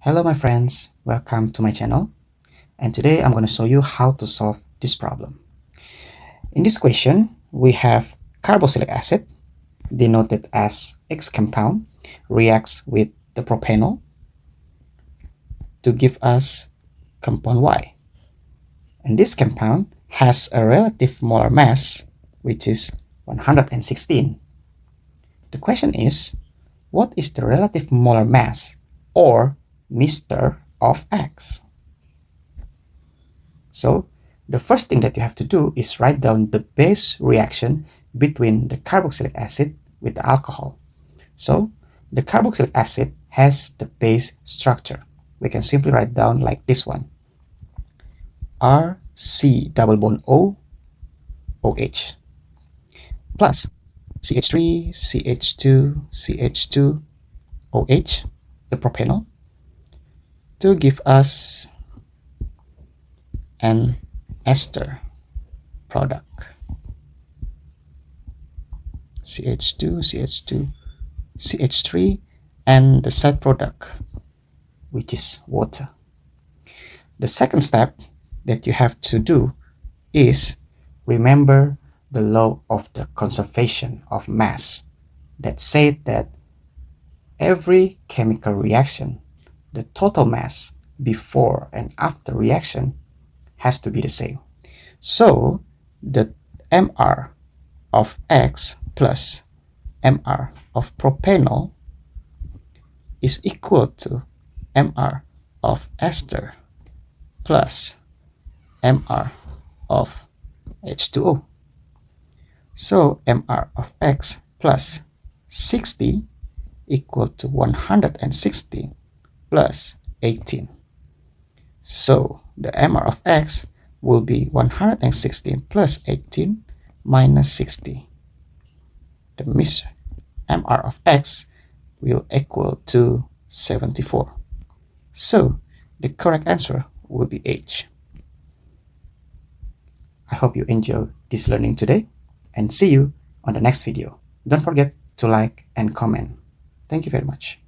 Hello my friends, welcome to my channel, and today I'm going to show you how to solve this problem. In this question, we have carboxylic acid, denoted as X compound, reacts with the propanol to give us compound Y. And this compound has a relative molar mass, which is 116. The question is, what is the relative molar mass, or Mr. of X? So the first thing that you have to do is write down the base reaction between the carboxylic acid with the alcohol. So the carboxylic acid has the base structure. We can simply write down like this one: RC double bond O OH plus CH3 CH2 CH2 OH, the propanol, to give us an ester product, CH2 CH2 CH3, and the side product, which is water. The second step that you have to do is remember the law of the conservation of mass that said that every chemical reaction, the total mass before and after reaction has to be the same. So the Mr of X plus Mr of propanol is equal to Mr of ester plus Mr of H2O. So Mr of X plus 60 equal to 160 plus 18. So the Mr of X will be 116 plus 18 minus 60. The Mr of X will equal to 74. So the correct answer will be H. I hope you enjoyed this learning today, and see you on the next video. Don't forget to like and comment. Thank you very much.